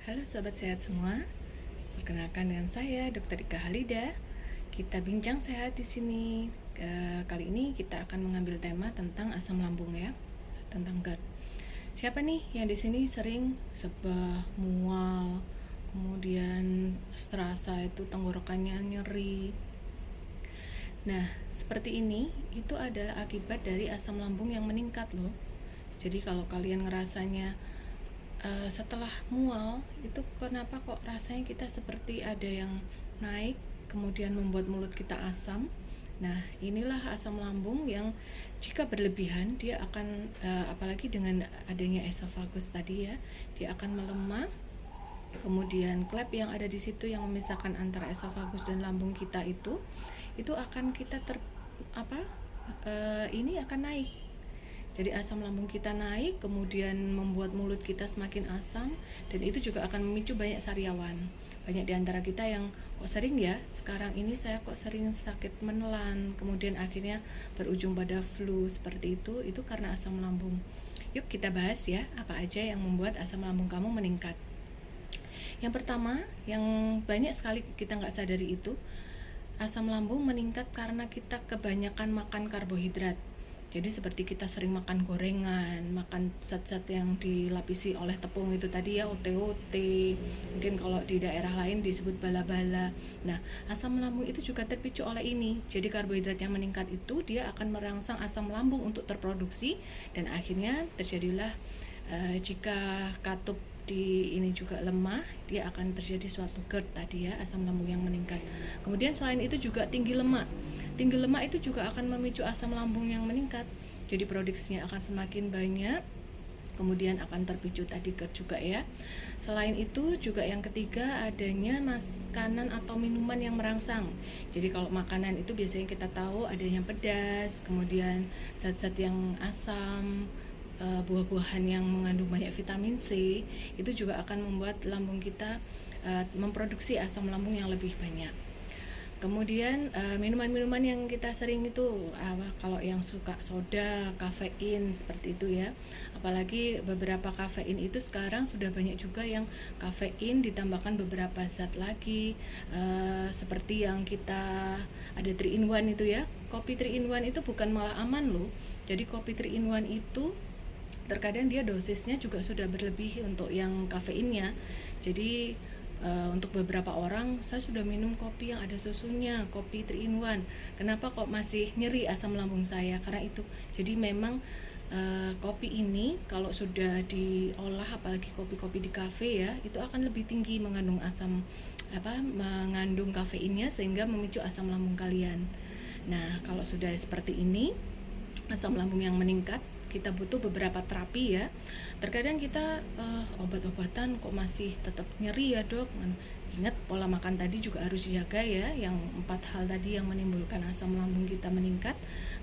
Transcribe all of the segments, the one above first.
Halo sobat sehat semua, perkenalkan dengan saya Dr. Ika Halida. Kita bincang sehat di sini. Kali ini kita akan mengambil tema tentang asam lambung ya, tentang GERD. Siapa nih yang di sini sering sebah, mual, kemudian terasa itu tenggorokannya nyeri? Nah, seperti ini itu adalah akibat dari asam lambung yang meningkat loh. Jadi kalau kalian ngerasanya setelah mual itu kenapa kok rasanya kita seperti ada yang naik, kemudian membuat mulut kita asam. Nah, inilah asam lambung yang jika berlebihan dia akan apalagi dengan adanya esofagus tadi ya, dia akan melemah. Kemudian klep yang ada di situ yang memisahkan antara esofagus dan lambung kita itu akan kita ini akan naik. Jadi asam lambung kita naik, kemudian membuat mulut kita semakin asam, dan itu juga akan memicu banyak sariawan. Banyak di antara kita yang kok sering ya, sekarang ini saya kok sering sakit menelan, kemudian akhirnya berujung pada flu seperti itu karena asam lambung. Yuk kita bahas ya, apa aja yang membuat asam lambung kamu meningkat. Yang pertama, yang banyak sekali kita nggak sadari itu, asam lambung meningkat karena kita kebanyakan makan karbohidrat. Jadi seperti kita sering makan gorengan, makan zat-zat yang dilapisi oleh tepung itu tadi ya, ote-ote, mungkin kalau di daerah lain disebut bala-bala. Nah, asam lambung itu juga terpicu oleh ini. Jadi karbohidrat yang meningkat itu dia akan merangsang asam lambung untuk terproduksi, dan akhirnya terjadilah jika katup di ini juga lemah, dia akan terjadi suatu GERD tadi ya, asam lambung yang meningkat. Kemudian selain itu juga tinggi lemak itu juga akan memicu asam lambung yang meningkat. Jadi produksinya akan semakin banyak, kemudian akan terpicu tadi GERD juga ya. Selain itu juga yang ketiga, adanya makanan atau minuman yang merangsang. Jadi kalau makanan itu biasanya kita tahu adanya pedas, kemudian zat-zat yang asam, buah-buahan yang mengandung banyak vitamin C, itu juga akan membuat lambung kita memproduksi asam lambung yang lebih banyak. Kemudian minuman-minuman yang kita sering itu kalau yang suka soda, kafein seperti itu ya. Apalagi beberapa kafein itu sekarang sudah banyak juga yang kafein ditambahkan beberapa zat lagi, seperti yang kita ada 3 in 1 itu ya. Kopi 3 in 1 itu bukan malah aman loh. Jadi kopi 3 in 1 itu terkadang dia dosisnya juga sudah berlebih untuk yang kafeinnya. Jadi untuk beberapa orang, saya sudah minum kopi yang ada susunya, kopi 3 in 1. Kenapa kok masih nyeri asam lambung saya? Karena itu. Jadi memang kopi ini kalau sudah diolah, apalagi kopi-kopi di kafe ya, itu akan lebih tinggi mengandung mengandung kafeinnya, sehingga memicu asam lambung kalian. Nah, kalau sudah seperti ini, asam lambung yang meningkat, kita butuh beberapa terapi ya. Terkadang kita obat-obatan kok masih tetap nyeri ya dok. Ingat, pola makan tadi juga harus dijaga ya, yang 4 hal tadi yang menimbulkan asam lambung kita meningkat.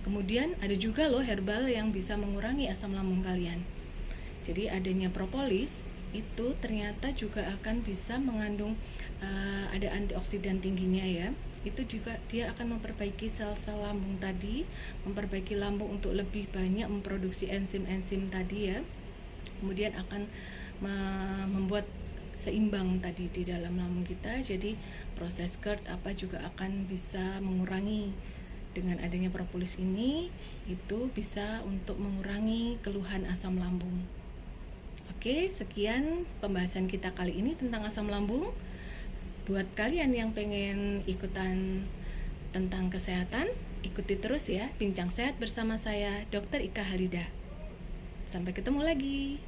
Kemudian ada juga loh herbal yang bisa mengurangi asam lambung kalian. Jadi adanya propolis itu ternyata juga akan bisa mengandung ada antioksidan tingginya ya. Itu juga dia akan memperbaiki sel-sel lambung tadi, memperbaiki lambung untuk lebih banyak memproduksi enzim-enzim tadi ya. Kemudian akan membuat seimbang tadi di dalam lambung kita. Jadi proses GERD juga akan bisa mengurangi. Dengan adanya propolis ini, itu bisa untuk mengurangi keluhan asam lambung. Oke, sekian pembahasan kita kali ini tentang asam lambung. Buat kalian yang pengen ikutan tentang kesehatan, ikuti terus ya Bincang Sehat bersama saya, Dr. Ika Halida. Sampai ketemu lagi.